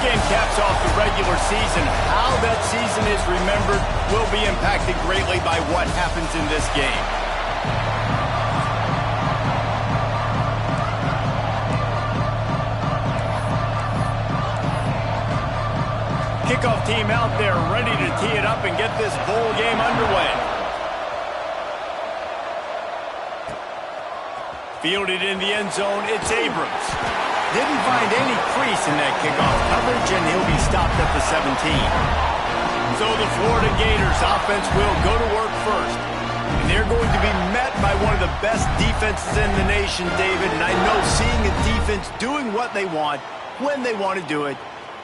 game caps off the regular season. How that season is remembered will be impacted greatly by what happens in this game. Kickoff team out there ready to tee it up and get this bowl game underway. Fielded in the end zone, it's Abrams. Didn't find any crease in that kickoff coverage, and he'll be stopped at the 17. So the Florida Gators offense will go to work first. And they're going to be met by one of the best defenses in the nation, David. And I know seeing a defense doing what they want, when they want to do it,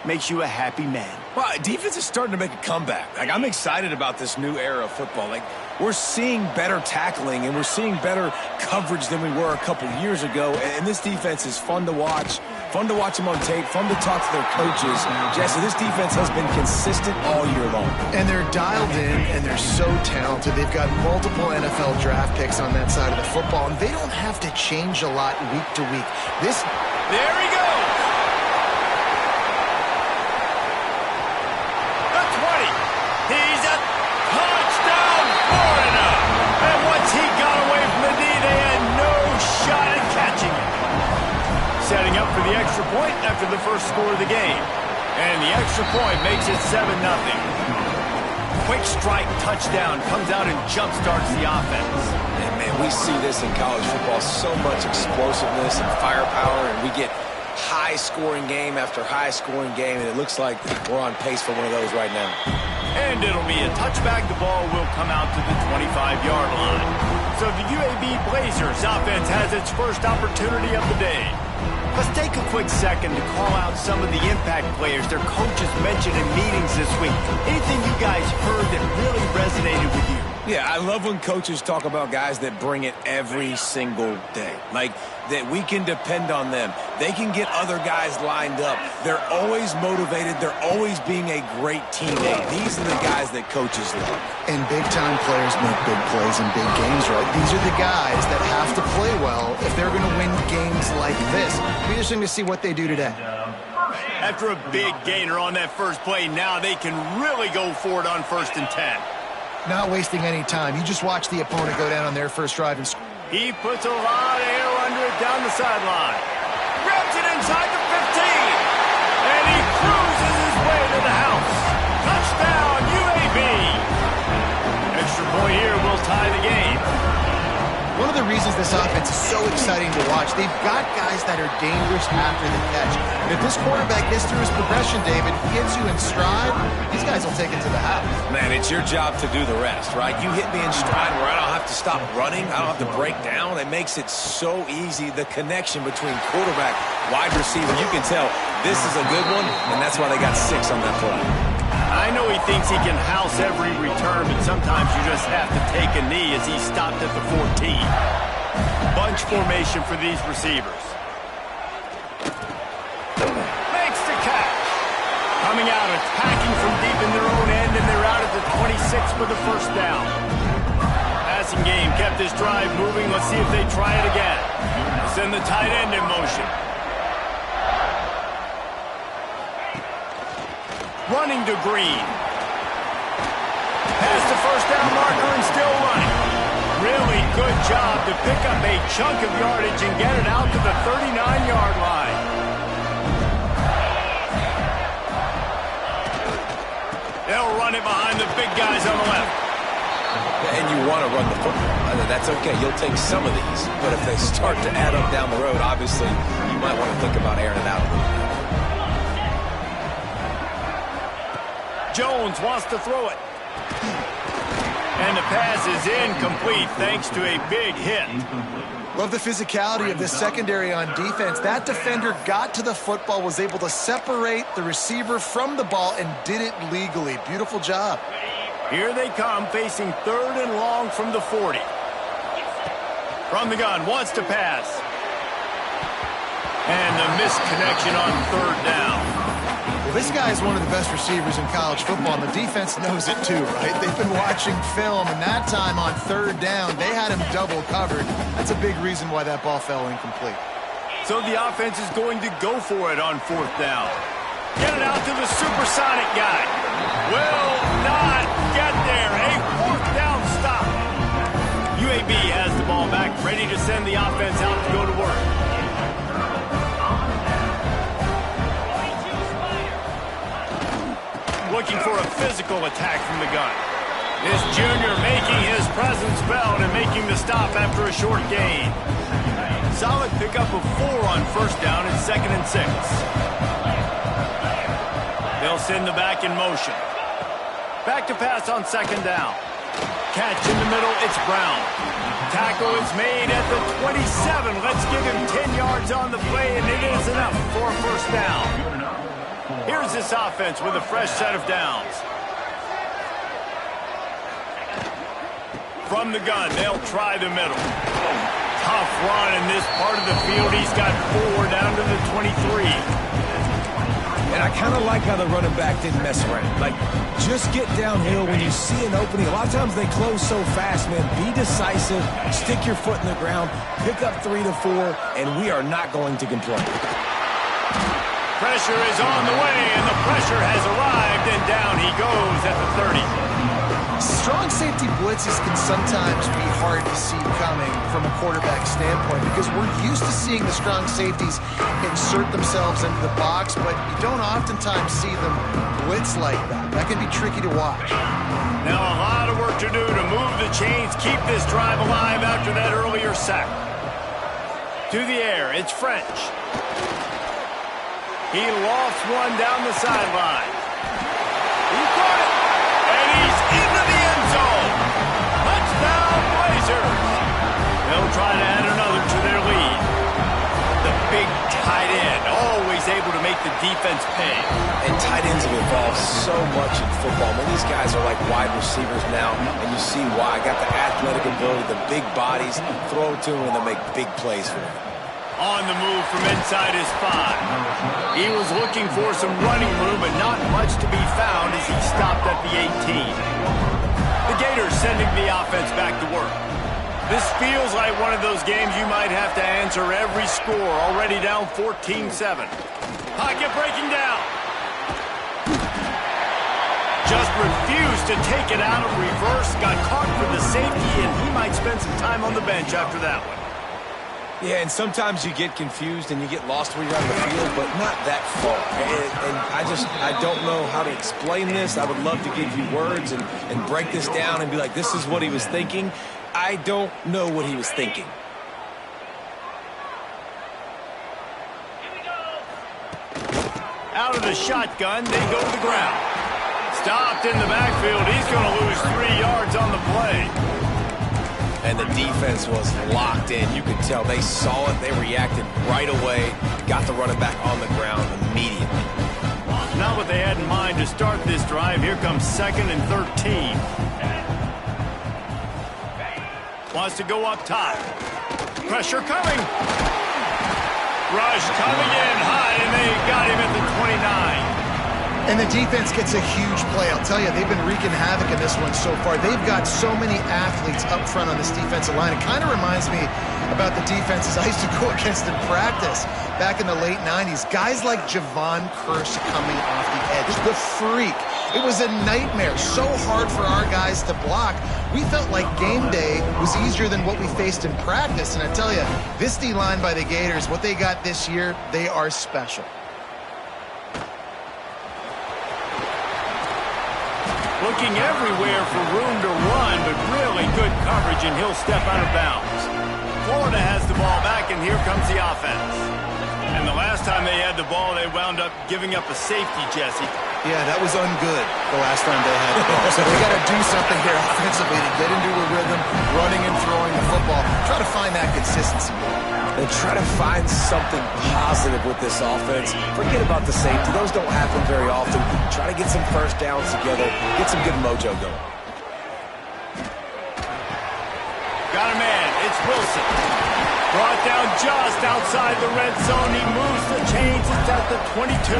makes you a happy man. Well, defense is starting to make a comeback. Like, I'm excited about this new era of football. Like, we're seeing better tackling and we're seeing better coverage than we were a couple years ago. And this defense is fun to watch them on tape, fun to talk to their coaches. Jesse, this defense has been consistent all year long. And they're dialed in and they're so talented. They've got multiple NFL draft picks on that side of the football, and they don't have to change a lot week to week. There he goes. He's a touchdown, Florida! And once he got away from the knee, they had no shot at catching him. Setting up for the extra point after the first score of the game. And the extra point makes it 7-0. Quick strike touchdown comes out and jump-starts the offense. And, man, we see this in college football, so much explosiveness and firepower, and we get high-scoring game after high-scoring game, and it looks like we're on pace for one of those right now. And it'll be a touchback. The ball will come out to the 25-yard line. So the UAB Blazers offense has its first opportunity of the day. Let's take a quick second to call out some of the impact players their coaches mentioned in meetings this week. Anything you guys heard that really resonated with you? Yeah, I love when coaches talk about guys that bring it every single day. Like, that we can depend on them. They can get other guys lined up. They're always motivated. They're always being a great teammate. These are the guys that coaches love. And big-time players make big plays in big games, right? These are the guys that have to play well if they're going to win games like this. Be interesting to see what they do today. After a big gainer on that first play, now they can really go for it on 1st and 10. Not wasting any time. You just watch the opponent go down on their first drive and score. He puts a lot of air under it down the sideline. Grabs it inside the 15. And he cruises his way to the house. Touchdown, UAB. Extra point here will tie the game. One of the reasons this offense is so exciting to watch, they've got guys that are dangerous after the catch. And if this quarterback gets through his progression, David, gets you in stride, these guys will take it to the house. Man, it's your job to do the rest, right? You hit me in stride where I don't have to stop running. I don't have to break down. It makes it so easy. The connection between quarterback, wide receiver, you can tell this is a good one, and that's why they got 6 on that play. I know he thinks he can house every return, but sometimes you just have to take a knee as he stopped at the 14. Bunch formation for these receivers. Makes the catch. Coming out, attacking from deep in their own end, and they're out at the 26 for the first down. Passing game kept this drive moving. Let's see if they try it again. Send the tight end in motion. Running to Green. Past the first down marker and still running. Really good job to pick up a chunk of yardage and get it out to the 39-yard line. They'll run it behind the big guys on the left. And you want to run the football. That's okay. You'll take some of these. But if they start to add up down the road, obviously, you might want to think about airing it out a little bit. Jones wants to throw it. And the pass is incomplete thanks to a big hit. Love the physicality of this secondary on defense. That defender got to the football, was able to separate the receiver from the ball, and did it legally. Beautiful job. Here they come, facing 3rd and long from the 40. From the gun, wants to pass. And the missed connection on 3rd down. Well, this guy is one of the best receivers in college football, and the defense knows it too, right? They've been watching film, and that time on 3rd down, they had him double covered. That's a big reason why that ball fell incomplete. So the offense is going to go for it on 4th down. Get it out to the supersonic guy. Will not get there. A fourth down stop. UAB has the ball back, ready to send the offense out to go to work. Looking for a physical attack from the gun. This junior making his presence felt and making the stop after a short gain. Solid pickup of 4 on first down and 2nd and 6. They'll send the back in motion. Back to pass on 2nd down. Catch in the middle, it's Brown. Tackle is made at the 27. Let's give him 10 yards on the play, and it is enough for a first down. Here's this offense with a fresh set of downs. From the gun, they'll try the middle. Tough run in this part of the field. He's got 4 down to the 23. And I kind of like how the running back didn't mess around. Like, just get downhill when you see an opening. A lot of times they close so fast, man. Be decisive, stick your foot in the ground, pick up 3 to 4, and we are not going to complain. Pressure is on the way, and the pressure has arrived, and down he goes at the 30. Strong safety blitzes can sometimes be hard to see coming from a quarterback standpoint because we're used to seeing the strong safeties insert themselves into the box, but you don't oftentimes see them blitz like that. That can be tricky to watch. Now a lot of work to do to move the chains, keep this drive alive after that earlier sack. To the air, it's French. He lofts one down the sideline. He got it, and he's into the end zone. Touchdown, Blazers. They'll try to add another to their lead. The big tight end, always able to make the defense pay. And tight ends have evolved so much in football. I mean, these guys are like wide receivers now, and you see why. Got the athletic ability, the big bodies, throw to them, and they make big plays for them. On the move from inside his 5. He was looking for some running room, but not much to be found as he stopped at the 18. The Gators sending the offense back to work. This feels like one of those games you might have to answer every score, already down 14-7. Pocket breaking down. Just refused to take it out of reverse, got caught for the safety, and he might spend some time on the bench after that one. Yeah, and sometimes you get confused and you get lost when you're on the field, but not that far. And I don't know how to explain this. I would love to give you words and break this down and be like, this is what he was thinking. I don't know what he was thinking. Out of the shotgun, they go to the ground. Stopped in the backfield. He's going to lose 3 yards on the play. And the defense was locked in. You could tell they saw it. They reacted right away. Got the running back on the ground immediately. Not what they had in mind to start this drive. Here comes 2nd and 13. Wants to go up top. Pressure coming. Rush coming in high, and they got him at the 29. And the defense gets a huge play. I'll tell you, they've been wreaking havoc in this one so far. They've got so many athletes up front on this defensive line. It kind of reminds me about the defenses I used to go against in practice back in the late 90s. Guys like Javon Curse coming off the edge. The freak. It was a nightmare. So hard for our guys to block. We felt like game day was easier than what we faced in practice. And I tell you, this D-line by the Gators, what they got this year, they are special. Looking everywhere for room to run, but really good coverage, and he'll step out of bounds. Florida has the ball back, and here comes the offense. And the last time they had the ball, they wound up giving up a safety, Jesse. Yeah, that was ungood the last time they had the ball. So they got to do something here offensively to get into a rhythm, running and throwing the football. Try to find that consistency. And try to find something positive with this offense. Forget about the safety. Those don't happen very often. Try to get some first downs together. Get some good mojo going. Got a man. It's Wilson. Brought down just outside the red zone. He moves the chains. It's at the 22.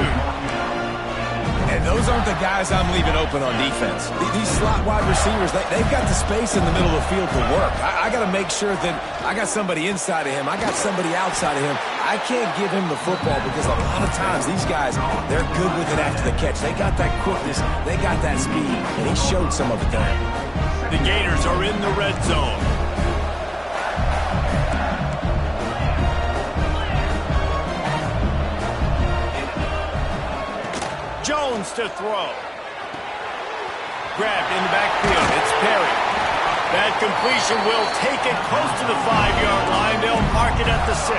And those aren't the guys I'm leaving open on defense. These slot wide receivers, they've got the space in the middle of the field to work. I got to make sure that I got somebody inside of him. I got somebody outside of him. I can't give him the football because a lot of times these guys, they're good with it after the catch. They got that quickness. They got that speed. And he showed some of it there. The Gators are in the red zone. Jones to throw. Grabbed in the backfield. It's Perry. That completion will take it close to the 5-yard line. They'll mark it at the 6.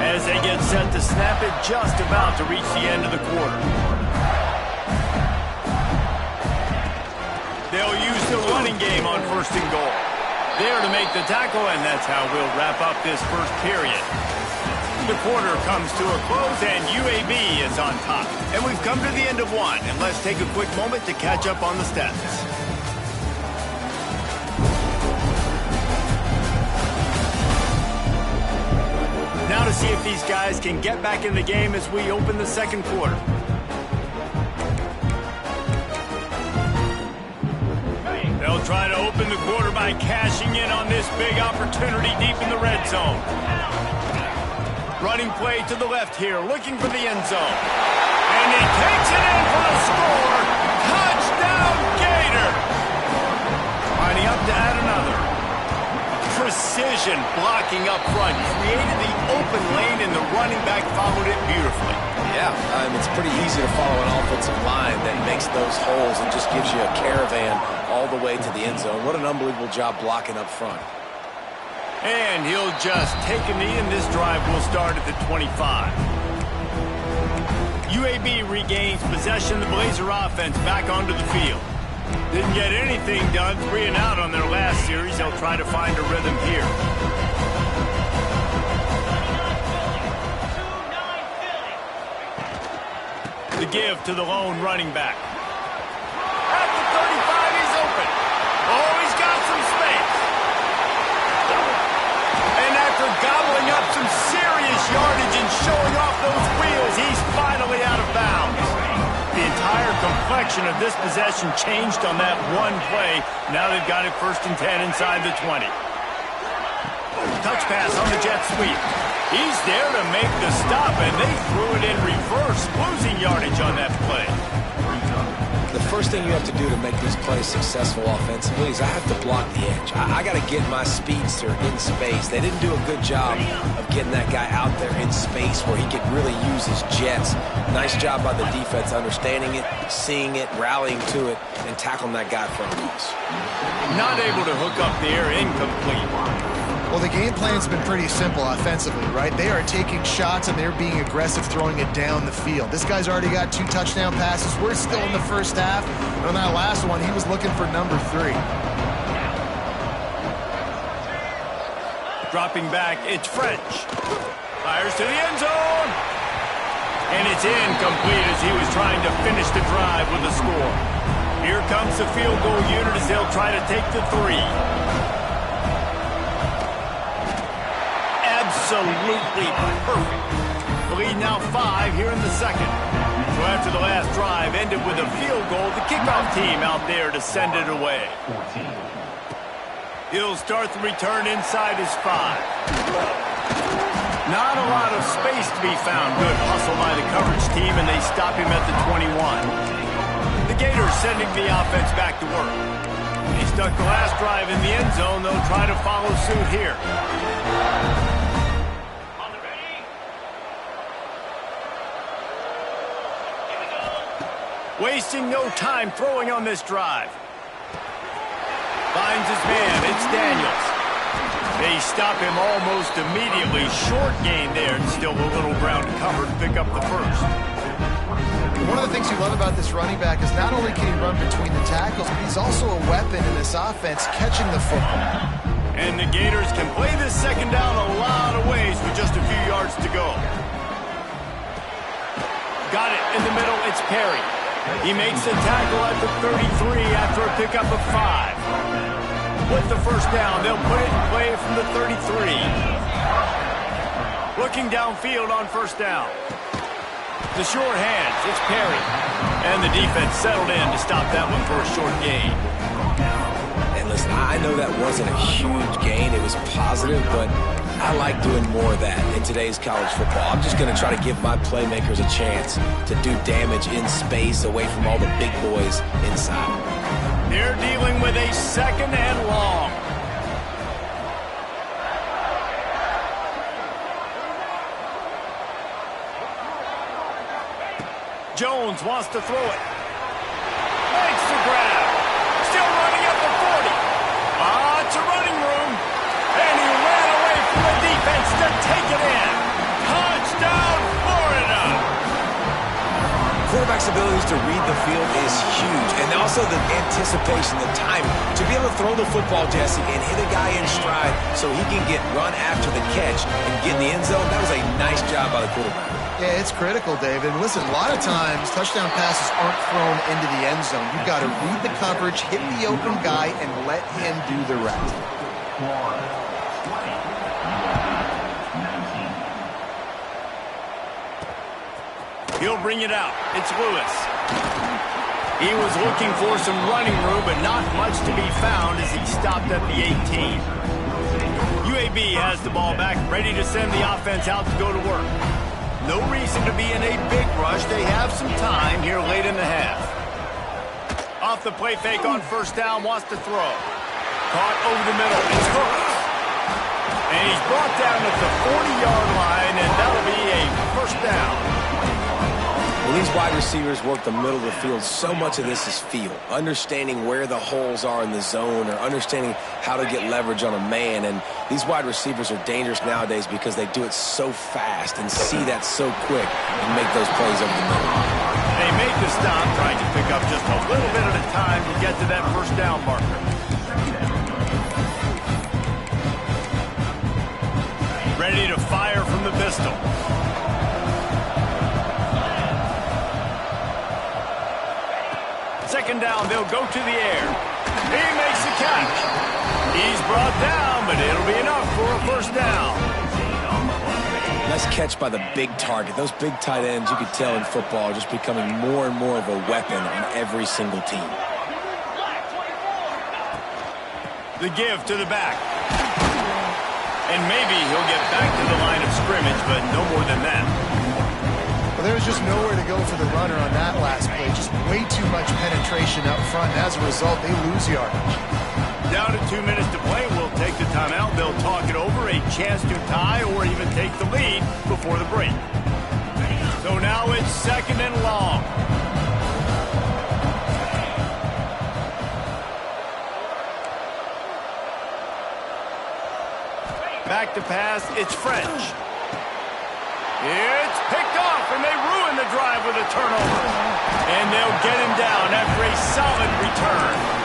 As they get set to snap it, just about to reach the end of the quarter. They'll use the running game on 1st and goal. There to make the tackle, and that's how we'll wrap up this first period. The quarter comes to a close, and UAB is on top. And we've come to the end of one, and let's take a quick moment to catch up on the stats. Now to see if these guys can get back in the game as we open the second quarter. They'll try to open the quarter by cashing in on this big opportunity deep in the red zone. Running play to the left here, looking for the end zone. And he takes it in for a score. Touchdown, Gator! Lining up to add another. Precision blocking up front. Created the open lane, and the running back followed it beautifully. Yeah, it's pretty easy to follow an offensive line that makes those holes and just gives you a caravan all the way to the end zone. What an unbelievable job blocking up front. And he'll just take a knee, and this drive will start at the 25. UAB regains possession. The Blazer offense back onto the field. Didn't get anything done, 3 and out on their last series. They'll try to find a rhythm here. The give to the lone running back. At the 35, he's open. Oh, he's got some space. And after gobbling up some serious yardage and showing off those wheels, he's finally out of bounds. The entire complexion of this possession changed on that one play. Now they've got it 1st and 10 inside the 20. Touch pass on the jet sweep. He's there to make the stop, and they threw it in reverse, losing yardage on that play. The first thing you have to do to make these plays successful offensively is I have to block the edge. I got to get my speedster in space. They didn't do a good job of getting that guy out there in space where he could really use his jets. Nice job by the defense understanding it, seeing it, rallying to it, and tackling that guy for a loss. Not able to hook up there, incomplete. Well, the game plan's been pretty simple offensively, right? They are taking shots, and they're being aggressive throwing it down the field. This guy's already got 2 touchdown passes. We're still in the first half. And on that last one, he was looking for number 3. Dropping back, it's French. Fires to the end zone. And it's incomplete as he was trying to finish the drive with a score. Here comes the field goal unit as they'll try to take the 3. Absolutely perfect. The lead now 5 here in the second. So after the last drive ended with a field goal, the kickoff team out there to send it away. He'll start the return inside his 5. Not a lot of space to be found. Good hustle by the coverage team, and they stop him at the 21. The Gators sending the offense back to work. He stuck the last drive in the end zone. They'll try to follow suit here. Wasting no time throwing on this drive. Finds his man. It's Daniels. They stop him almost immediately. Short gain there, and still a little ground covered to pick up the first. One of the things you love about this running back is not only can he run between the tackles, but he's also a weapon in this offense catching the football. And the Gators can play this second down a lot of ways with just a few yards to go. Got it in the middle. It's Perry. He makes the tackle at the 33 after a pickup of 5. With the first down, they'll put it in play from the 33. Looking downfield on first down. The short hands, it's Perry. And the defense settled in to stop that one for a short gain. And listen, I know that wasn't a huge gain. It was positive, but I like doing more of that in today's college football. I'm just going to try to give my playmakers a chance to do damage in space away from all the big boys inside. They're dealing with a 2nd and long. Jones wants to throw it. Makes the grab. Still running up the 40. It's a running room. And he ran away from the defense to take it in. Touchdown, Florida. Quarterback's abilities to read the field is huge. And also the anticipation, the timing. To be able to throw the football, Jesse, and hit a guy in stride so he can get run after the catch and get in the end zone, that was a nice job by the quarterback. Yeah, it's critical, David. Listen, a lot of times touchdown passes aren't thrown into the end zone. You've got to read the coverage, hit the open guy, and let him do the rest. He'll bring it out. It's Lewis. He was looking for some running room, but not much to be found as he stopped at the 18. UAB has the ball back, ready to send the offense out to go to work. No reason to be in a big rush. They have some time here late in the half. Off the play fake on 1st down, wants to throw. Caught over the middle. It's Hooks. And he's brought down at the 40-yard line, and that'll be a 1st down. Well, these wide receivers work the middle of the field. So much of this is feel. Understanding where the holes are in the zone or understanding how to get leverage on a man. And these wide receivers are dangerous nowadays because they do it so fast and see that so quick and make those plays over the middle. They make the stop, trying to pick up just a little bit at a time to get to that 1st down marker. Ready to fire from the pistol. 2nd down, they'll go to the air. He makes the catch. He's brought down, but it'll be enough for a 1st down. Nice catch by the big target. Those big tight ends, you could tell in football, are just becoming more and more of a weapon on every single team. The give to the back. And maybe he'll get back to the line of scrimmage, but no more than that. There was just nowhere to go for the runner on that last play. Just way too much penetration up front. As a result, they lose yardage. Down to 2 minutes to play. We'll take the timeout. They'll talk it over. A chance to tie or even take the lead before the break. So now it's 2nd and long. Back to pass. It's French. It's picked off, and they ruin the drive with a turnover. And they'll get him down after a solid return.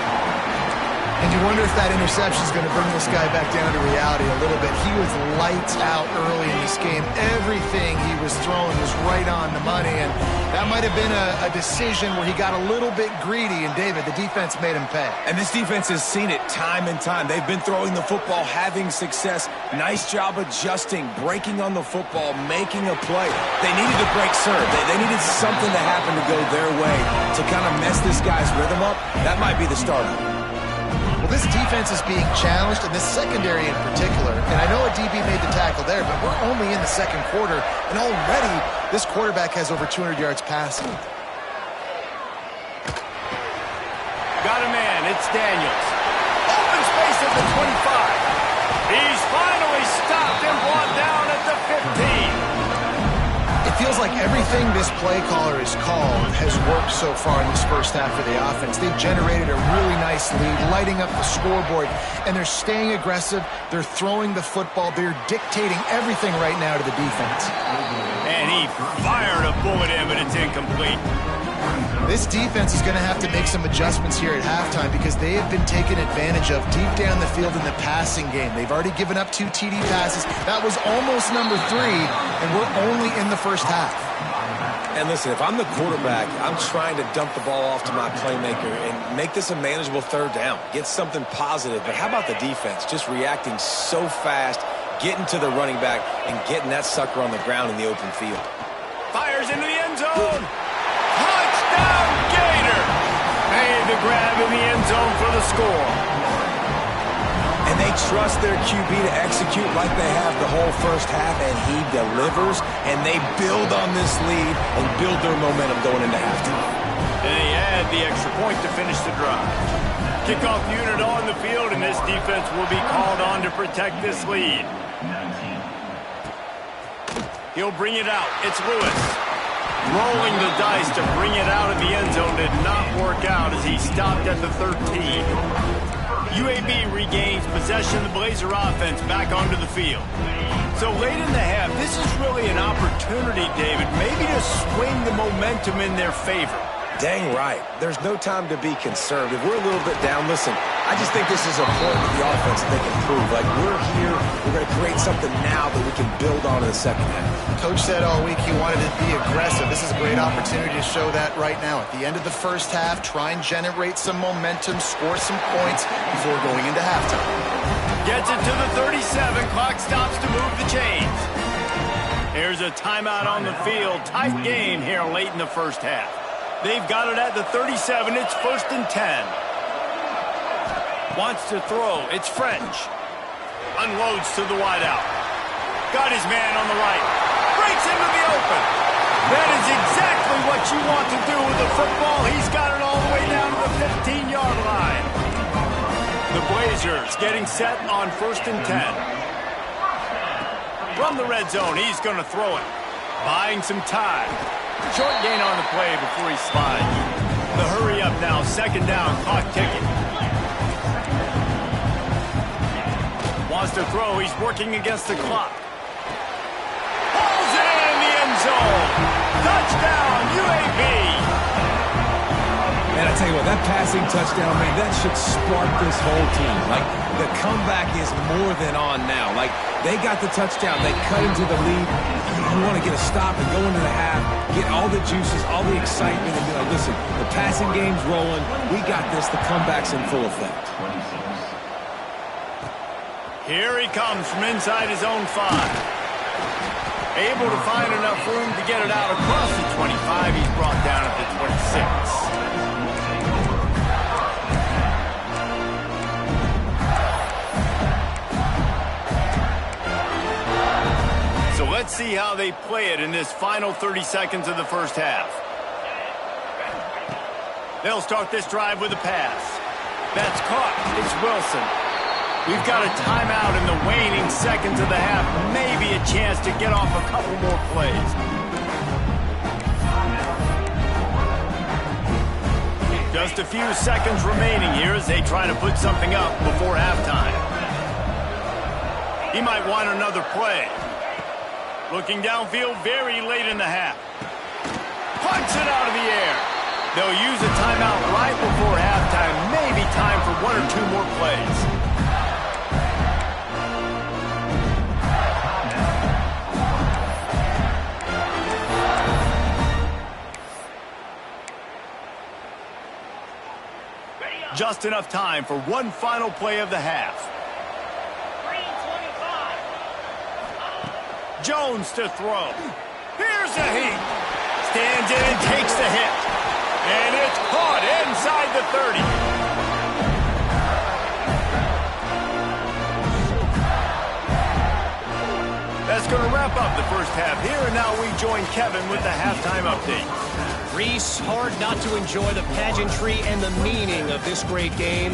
And you wonder if that interception is going to bring this guy back down to reality a little bit. He was lights out early in this game. Everything he was throwing was right on the money, and that might have been a decision where he got a little bit greedy, and David, the defense made him pay. And this defense has seen it time and time. They've been throwing the football, having success. Nice job adjusting, breaking on the football, making a play. They needed to break serve. They needed something to happen to go their way to kind of mess this guy's rhythm up. That might be the starter. Well, this defense is being challenged, and this secondary in particular. And I know a DB made the tackle there, but we're only in the 2nd quarter, and already this quarterback has over 200 yards passing. Got a man. It's Daniels. Open space at the 25. He's finally stopped and brought down at the 15. It feels like everything this play caller has called has worked so far in this 1st half of the offense. They've generated a really nice lead, lighting up the scoreboard, and they're staying aggressive. They're throwing the football. They're dictating everything right now to the defense. And he fired a bullet in, but it's incomplete. This defense is going to have to make some adjustments here at halftime because they have been taken advantage of deep down the field in the passing game. They've already given up 2 TD passes. That was almost number 3, and we're only in the 1st half. And listen, if I'm the quarterback, I'm trying to dump the ball off to my playmaker and make this a manageable 3rd down. Get something positive. But how about the defense? Just reacting so fast, getting to the running back, and getting that sucker on the ground in the open field. Fires into the end end zone. Touchdown, Gator. Made the grab in the end zone for the score. And they trust their QB to execute like they have the whole first half, and he delivers, and they build on this lead and build their momentum going into halftime. And they add the extra point to finish the drive. Kickoff unit on the field, and this defense will be called on to protect this lead. He'll bring it out. It's Lewis. Rolling the dice to bring it out of the end zone did not work out as he stopped at the 13. UAB regains possession of the Blazer offense back onto the field. So late in the half, this is really an opportunity, David, maybe to swing the momentum in their favor. Dang right. There's no time to be conservative. We're a little bit down. Listen, I just think this is a point of the offense that they can prove. Like, we're here. We're going to create something now that we can build on in the second half. Coach said all week he wanted to be aggressive. This is a great opportunity to show that right now. At the end of the first half, try and generate some momentum, score some points before going into halftime. Gets it to the 37. Clock stops to move the chains. Here's a timeout on the field. Tight game here late in the first half. They've got it at the 37. It's 1st and 10. Wants to throw. It's French. Unloads to the wideout. Got his man on the right. Breaks into the open. That is exactly what you want to do with the football. He's got it all the way down to the 15-yard line. The Blazers getting set on 1st and 10. From the red zone, he's going to throw it. Buying some time. Short gain on the play before he slides. The hurry up now, 2nd down, clock ticking. Wants to throw, he's working against the clock. Pulls it in the end zone. Touchdown, UAB. Man, I tell you what, that passing touchdown, man, that should spark this whole team. Like, the comeback is more than on now. Like, they got the touchdown. They cut into the lead. You want to get a stop and go into the half, get all the juices, all the excitement, and be like, listen, the passing game's rolling. We got this. The comeback's in full effect. Here he comes from inside his own 5. Able to find enough room to get it out across the 25. He's brought down at the 26. So let's see how they play it in this final 30 seconds of the first half. They'll start this drive with a pass. That's caught. It's Wilson. We've got a timeout in the waning seconds of the half. Maybe a chance to get off a couple more plays. Just a few seconds remaining here as they try to put something up before halftime. He might want another play. Looking downfield very late in the half. Punts it out of the air. They'll use a timeout right before halftime. Maybe time for 1 or 2 more plays. Just enough time for one final play of the half. Jones to throw. Here's the heat. Stands in and takes the hit. And it's caught inside the 30. That's going to wrap up the first half here, and now we join Kevin with the halftime update. Reese, hard not to enjoy the pageantry and the meaning of this great game.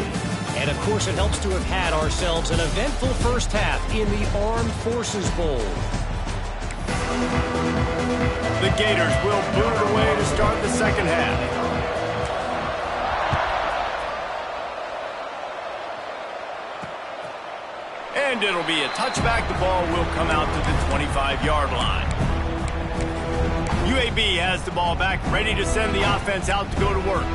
And, of course, it helps to have had ourselves an eventful first half in the Armed Forces Bowl. The Gators will boot it away to start the second half. And it'll be a touchback. The ball will come out to the 25-yard line. UAB has the ball back, ready to send the offense out to go to work.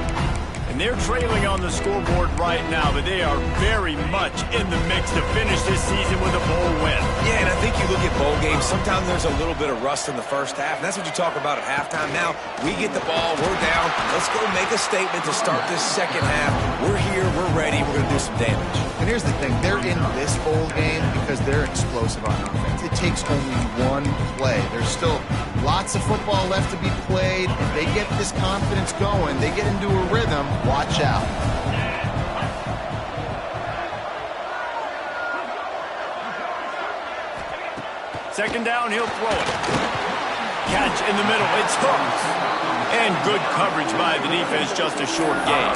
And they're trailing on the scoreboard right now, but they are very much in the mix to finish this season with a bowl win. Yeah, and I think you look at bowl games, sometimes there's a little bit of rust in the first half, and that's what you talk about at halftime. Now, we get the ball, we're down, let's go make a statement to start this second half. We're here, we're ready, we're going to do some damage. And here's the thing, they're in this bowl game because they're explosive on offense. It takes only one play. There's still Lots of football left to be played. If they get this confidence going, they get into a rhythm, watch out. Second down, he'll throw it. Catch in the middle, it's hooked. And good coverage by the defense, just a short gain.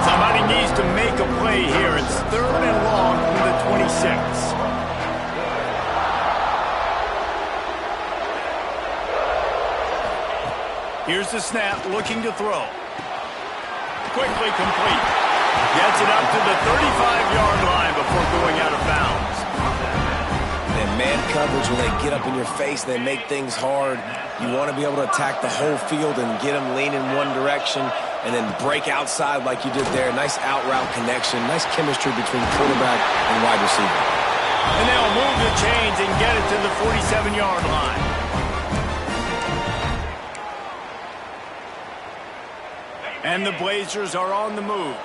Somebody needs to make a play here. It's 3rd and long from the 26. Here's the snap, looking to throw. Quickly complete. Gets it up to the 35-yard line before going out of bounds. And man coverage, when they get up in your face, they make things hard. You want to be able to attack the whole field and get them lean in one direction and then break outside like you did there. Nice out route connection, nice chemistry between quarterback and wide receiver. And they'll move the chains and get it to the 47-yard line. And the Blazers are on the move.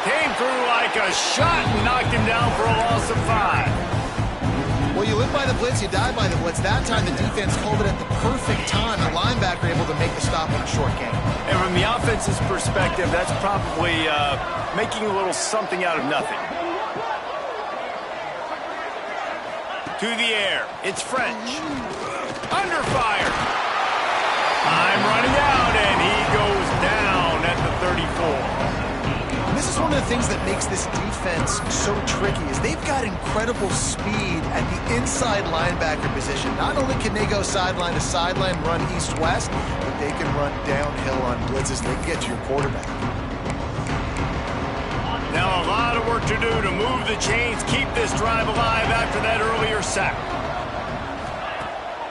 Came through like a shot and knocked him down for a loss of 5. Well, you live by the blitz, you die by the blitz. That time the defense called it at the perfect time. The linebacker able to make the stop on a short gain. And from the offense's perspective, that's probably making a little something out of nothing. To the air, it's French. Under fire. Time running out, and he goes down at the 34. And this is one of the things that makes this defense so tricky is they've got incredible speed at the inside linebacker position. Not only can they go sideline to sideline, run east-west, but they can run downhill on blitzes. They can get to your quarterback. Now a lot of work to do to move the chains, keep this drive alive after that earlier sack.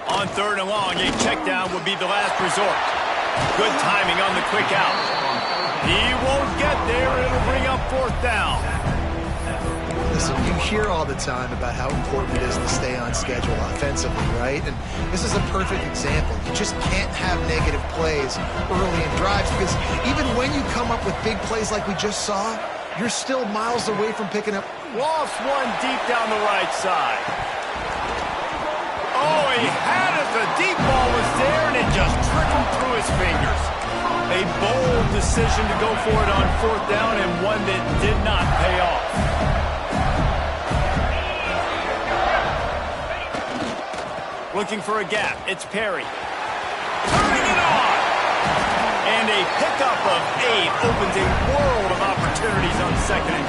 On 3rd and long, a check down would be the last resort. Good timing on the quick out. He won't get there. It'll bring up 4th down. Listen, you hear all the time about how important it is to stay on schedule offensively, right? And this is a perfect example. You just can't have negative plays early in drives because even when you come up with big plays like we just saw, you're still miles away from picking up. Lost one deep down the right side. Oh, he had it. The deep ball was there, and it just trickled through his fingers. A bold decision to go for it on 4th down, and one that did not pay off. Looking for a gap. It's Perry. Turning it on. And a pickup of 8 opens a world of opportunities on 2nd and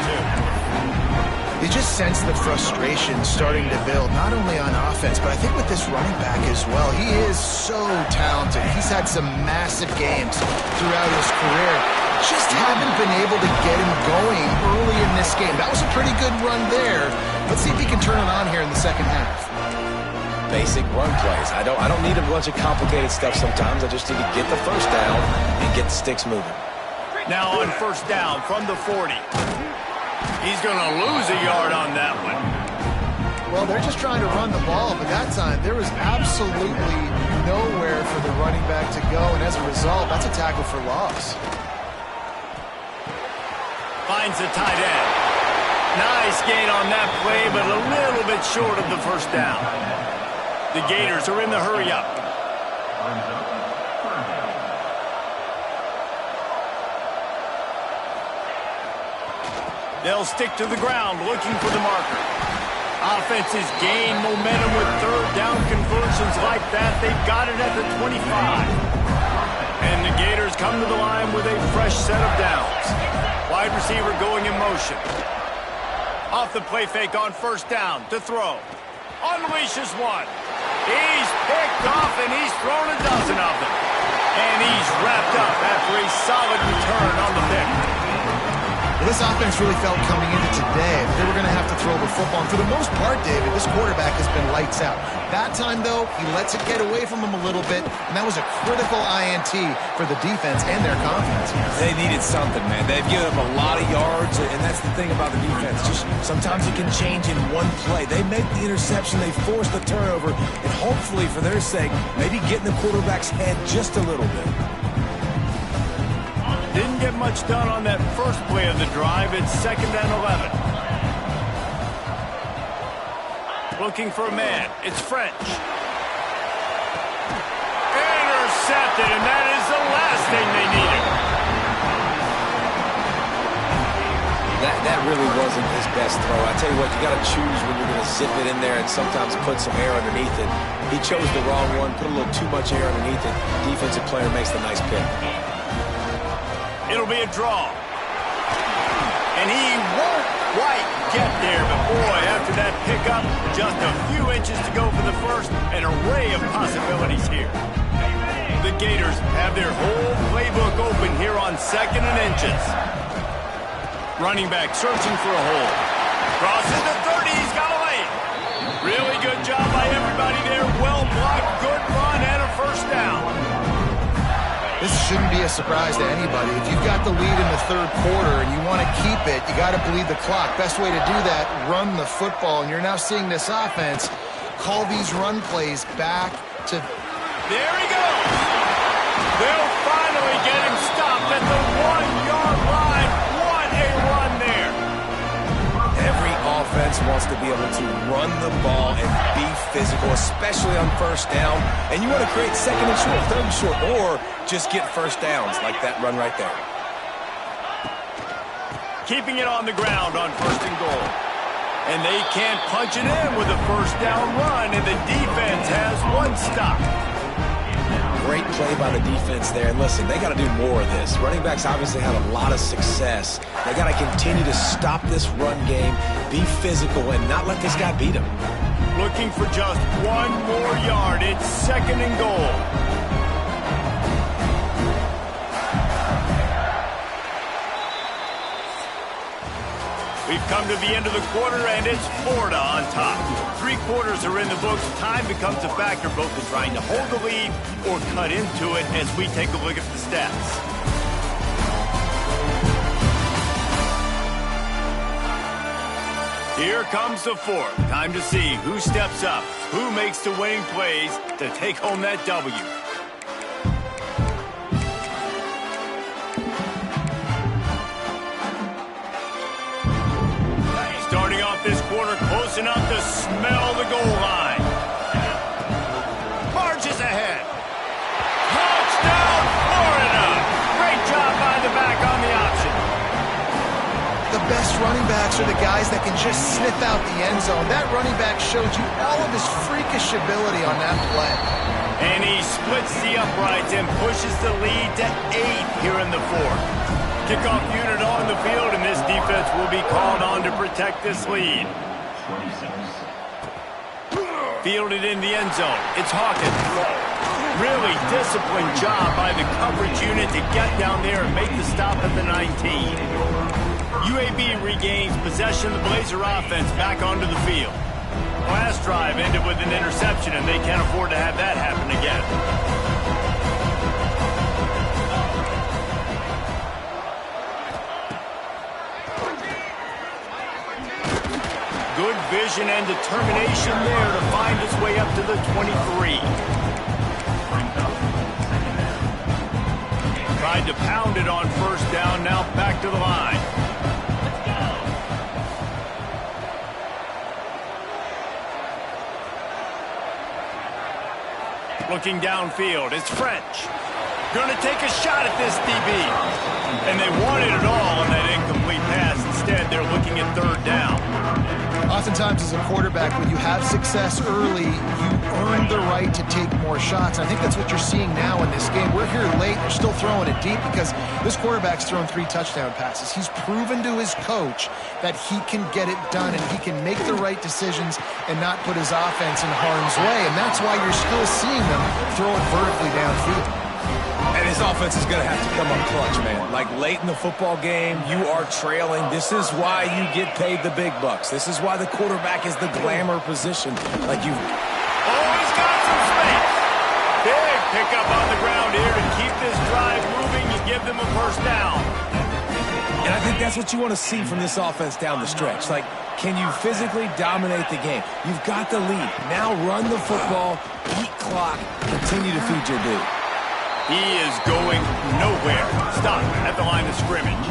2. You just sense the frustration starting to build, not only on offense, but I think with this running back as well. He is so talented. He's had some massive games throughout his career. Just haven't been able to get him going early in this game. That was a pretty good run there. Let's see if he can turn it on here in the second half. Basic run plays. I don't need a bunch of complicated stuff sometimes. I just need to get the first down and get the sticks moving. Now on 1st down from the 40. He's going to lose a yard on that one. Well, they're just trying to run the ball, but that time there was absolutely nowhere for the running back to go, and as a result, that's a tackle for loss. Finds the tight end. Nice gain on that play, but a little bit short of the 1st down. The Gators are in the hurry-up. They'll stick to the ground, looking for the marker. Offenses gain momentum with 3rd down conversions like that. They've got it at the 25. And the Gators come to the line with a fresh set of downs. Wide receiver going in motion. Off the play fake on 1st down to throw. Unleashes one. He's picked off, and he's thrown a dozen of them. And he's wrapped up after a solid return on the pick. Well, this offense really felt coming into today that they were going to have to throw the football. And for the most part, David, this quarterback has been lights out. That time, though, he lets it get away from him a little bit, and that was a critical INT for the defense and their confidence. They needed something, man. They've given up a lot of yards, and that's the thing about the defense. Just sometimes it can change in one play. They make the interception, they force the turnover, and hopefully, for their sake, maybe get in the quarterback's head just a little bit. Didn't get much done on that first play of the drive. It's 2nd and 11. Looking for a man. It's French. Intercepted, and that is the last thing they needed. That really wasn't his best throw. I tell you what, you got to choose when you're going to zip it in there and sometimes put some air underneath it. He chose the wrong one, put a little too much air underneath it. Defensive player makes the nice pick. It'll be a draw. And he won't quite get there, but boy, after that pickup, just a few inches to go for the first. An array of possibilities here. The Gators have their whole playbook open here on 2nd and inches. Running back searching for a hole. Crosses the 30. He's got a lane. Really good job by everybody there. Well blocked, good run, and a first down. This shouldn't be a surprise to anybody. If you've got the lead in the 3rd quarter and you want to keep it, you got to bleed the clock. Best way to do that, run the football. And you're now seeing this offense call these run plays back to... There he goes. They'll finally get him stopped at the 1-yard line. What a run there. Every offense wants to be able to run the ball and be physical, especially on first down. And you want to create 2nd and short, 3rd and short, or just get first downs like that run right there. Keeping it on the ground on 1st and goal. And they can't punch it in with a first down run, and the defense has one stop. Great play by the defense there. And listen, they got to do more of this. Running backs obviously had a lot of success. They got to continue to stop this run game, be physical, and not let this guy beat them. Looking for just 1 more yard. It's 2nd and goal. We've come to the end of the quarter, and it's Florida on top. 3 quarters are in the books. Time becomes a factor both in trying to hold the lead or cut into it as we take a look at the stats. Here comes the 4th. Time to see who steps up, who makes the winning plays to take home that W. Starting off this quarter close enough to smell the goal line. Marches ahead. Touchdown, Florida! Great job by the back on the option. The best running backs are the guys that can just sniff out the end zone. That running back showed you all of his freakish ability on that play. And he splits the uprights and pushes the lead to 8 here in the 4th. Kickoff unit on the field, and this defense will be called on to protect this lead. Fielded in the end zone. It's Hawkins. Really disciplined job by the coverage unit to get down there and make the stop at the 19. UAB regains possession of the Blazer offense back onto the field. Last drive ended with an interception, and they can't afford to have that happen again. Good vision and determination there to find his way up to the 23. Tried to pound it on first down, now back to the line. Looking downfield, it's French. Gonna take a shot at this DB. And they wanted it all on that incomplete pass. Instead, they're looking at 3rd down. Oftentimes as a quarterback, when you have success early, you earn the right to take more shots. I think that's what you're seeing now in this game. We're here late. They're still throwing it deep because this quarterback's thrown 3 touchdown passes. He's proven to his coach that he can get it done and he can make the right decisions and not put his offense in harm's way. And that's why you're still seeing them throw it vertically downfield. And his offense is going to have to come up clutch, man. Like late in the football game, you are trailing. This is why you get paid the big bucks. This is why the quarterback is the glamour position. Like you. Oh, he's got some space. Big pickup on the ground here to keep this drive moving and give them a first down. And I think that's what you want to see from this offense down the stretch. Like, can you physically dominate the game? You've got the lead. Now run the football, eat clock, continue to feed your dude. He is going nowhere. Stop at the line of scrimmage.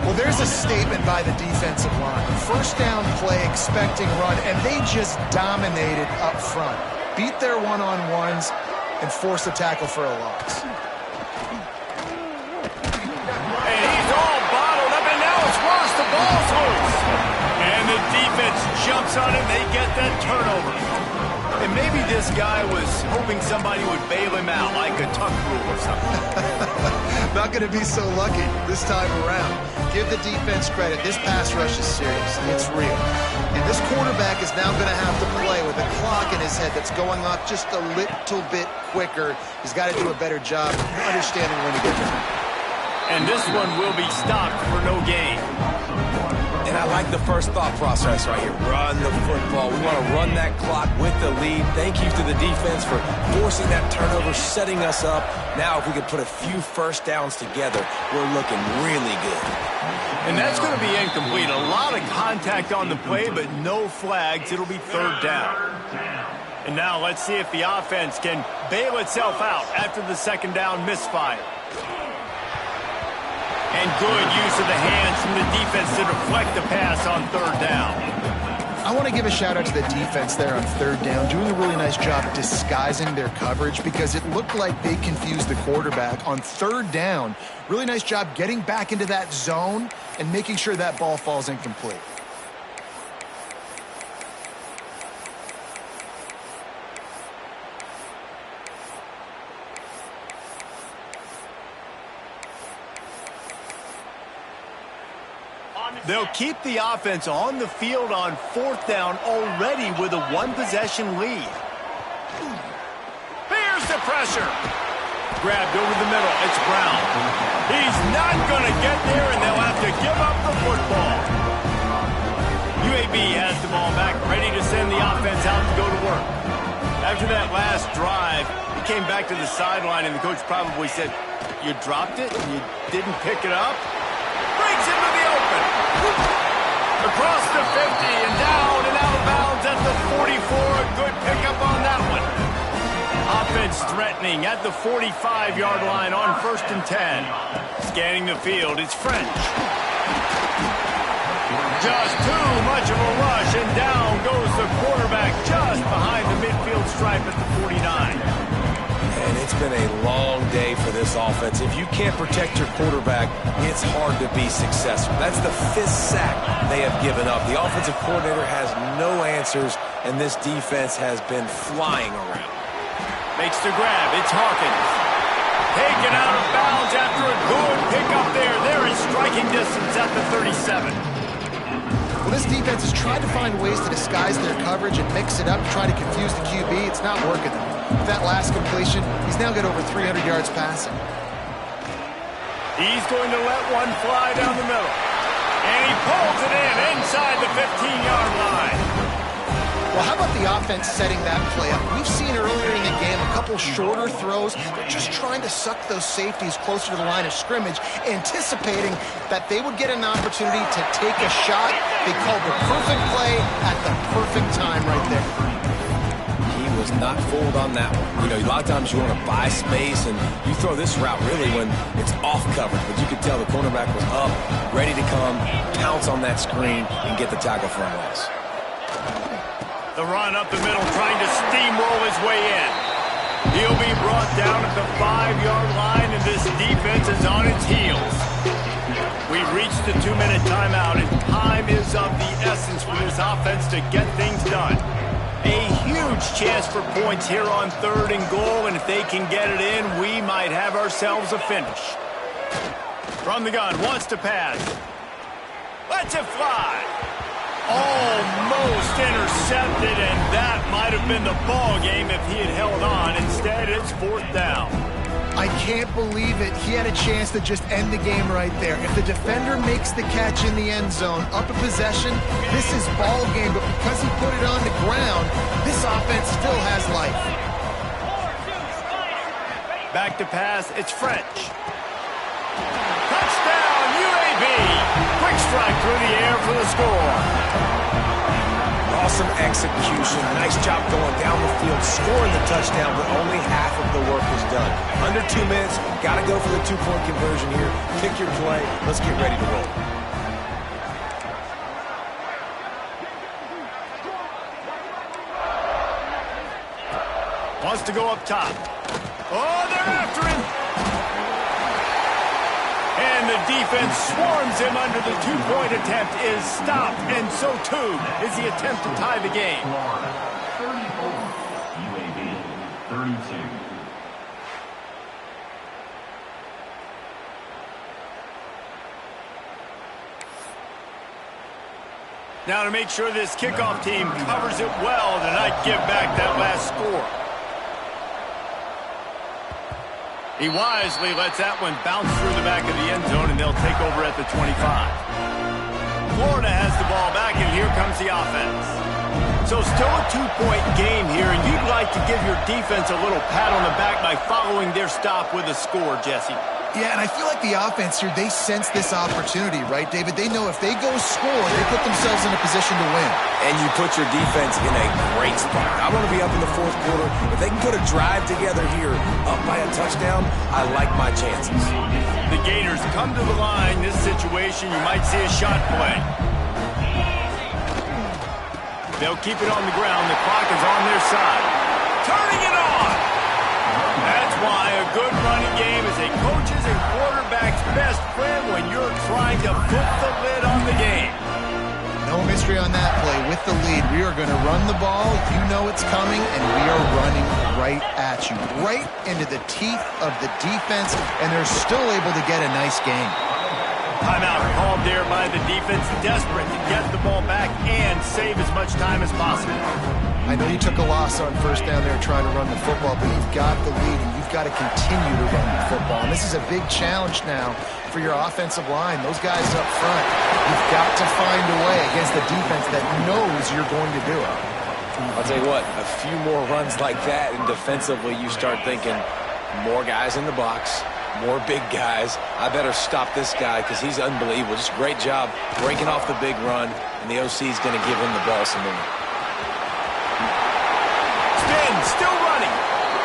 Well, there's a statement by the defensive line. First down play, expecting run, and they just dominated up front. Beat their one-on-ones and force a tackle for a loss. And he's all bottled up, and now it's worse. The ball's loose. And the defense jumps on him. They get that turnover. And maybe this guy was hoping somebody would bail him out, like a tuck rule or something. Not going to be so lucky this time around. Give the defense credit. This pass rush is serious. It's real. And this quarterback is now going to have to play with a clock in his head that's going off just a little bit quicker. He's got to do a better job understanding when to get there. And this one will be stopped for no gain. And I like the first thought process right here. Run the football. We want to run that clock with the lead. Thank you to the defense for forcing that turnover, setting us up. Now if we can put a few first downs together, we're looking really good. And that's going to be incomplete. A lot of contact on the play, but no flags. It'll be third down. And now let's see if the offense can bail itself out after the second down misfire. And good use of the hands from the defense to deflect the pass on third down. I want to give a shout out to the defense there on third down, doing a really nice job disguising their coverage because it looked like they confused the quarterback on third down. Really nice job getting back into that zone and making sure that ball falls incomplete. They'll keep the offense on the field on fourth down already with a one-possession lead. Here's the pressure. Grabbed over the middle. It's Brown. He's not going to get there, and they'll have to give up the football. UAB has the ball back, ready to send the offense out to go to work. After that last drive, he came back to the sideline, and the coach probably said, "You dropped it and you didn't pick it up?" Breaks into the open. Across the 50 and down and out of bounds at the 44. A good pickup on that one. Offense threatening at the 45-yard line on 1st and 10. Scanning the field, it's French. Just too much of a rush, and down goes the quarterback just behind the midfield stripe at the 49. And it's been a long day for this offense. If you can't protect your quarterback, it's hard to be successful. That's the 5th sack they have given up. The offensive coordinator has no answers, and this defense has been flying around. Makes the grab. It's Hawkins. Taken out of bounds after a good pickup there. They're in striking distance at the 37. Well, this defense has tried to find ways to disguise their coverage and mix it up, try to confuse the QB. It's not working. With that last completion, he's now got over 300 yards passing. He's going to let one fly down the middle. And he pulls it in inside the 15-yard line. Well, how about the offense setting that play up? We've seen earlier in the game a couple shorter throws. They're just trying to suck those safeties closer to the line of scrimmage, anticipating that they would get an opportunity to take a shot. They called the perfect play at the perfect time right there. He was not fooled on that one. You know, a lot of times you want to buy space, and you throw this route really when it's off coverage. But you could tell the cornerback was up, ready to come, pounce on that screen, and get the tackle for a loss. The run up the middle, trying to steamroll his way in. He'll be brought down at the 5-yard line, and this defense is on its heels. We've reached the 2-minute timeout, and time is of the essence for this offense to get things done. A huge chance for points here on 3rd and goal, and if they can get it in, we might have ourselves a finish. From the gun, wants to pass. Lets it fly. Almost intercepted, and that might have been the ball game if he had held on. Instead, it's 4th down. I can't believe it. He had a chance to just end the game right there. If the defender makes the catch in the end zone, up a possession, this is ball game. But because he put it on the ground, this offense still has life. Back to pass, it's French. Touchdown, UAB. Quick strike through the air for the score. Awesome execution. Nice job going down the field, scoring the touchdown, but only half of the work is done. Under 2 minutes, got to go for the two-point conversion here. Pick your play. Let's get ready to roll. Wants to go up top. Oh, they're after him. And the defense swarms him under the two-point attempt is stopped. And so, too, is the attempt to tie the game. 34, UAB 32. Now to make sure this kickoff team covers it well to not give back that last score. He wisely lets that one bounce through the back of the end zone, and they'll take over at the 25. Florida has the ball back, and here comes the offense. So still a two-point game here, and you'd like to give your defense a little pat on the back by following their stop with a score, Jesse. Yeah, and I feel like the offense here, they sense this opportunity, right, David? They know if they go score, they put themselves in a position to win. And you put your defense in a great spot. I want to be up in the fourth quarter. If they can put a drive together here, up by a touchdown, I like my chances. The Gators come to the line. This situation, you might see a shot play. They'll keep it on the ground. The clock is on their side. Turning it on! That's why a good running game is a coach's and quarterback's best friend when you're trying to put the lid on the game. No mystery on that play. With the lead, we are going to run the ball. You know it's coming, and we are running right at you, right into the teeth of the defense, and they're still able to get a nice game. Timeout called there by the defense, desperate to get the ball back and save as much time as possible. I know you took a loss on first down there trying to run the football, but you've got the lead, and you've got to continue to run the football. And this is a big challenge now for your offensive line. Those guys up front, you've got to find a way against the defense that knows you're going to do it. I'll tell you what, a few more runs like that, and defensively you start thinking more guys in the box, more big guys. I better stop this guy because he's unbelievable. Just a great job breaking off the big run, and the OC is going to give him the ball some more. Spin, still running.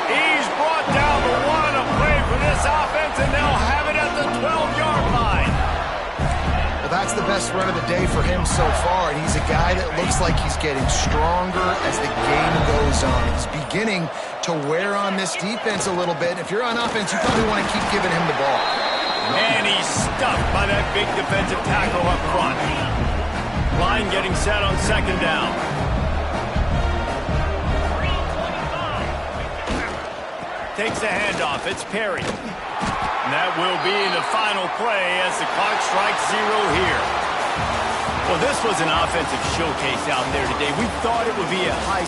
He's brought down the one. A play for this offense, and they'll have it at the 12-yard line. Well, that's the best run of the day for him so far, and he's a guy that looks like he's getting stronger as the game goes on. He's beginning to wear on this defense a little bit. If you're on offense, you probably want to keep giving him the ball. And he's stuffed by that big defensive tackle up front. Line getting set on second down. Takes the handoff. It's Perry. And that will be the final play as the clock strikes 0 here. Well, this was an offensive showcase out there today. We thought it would be a high...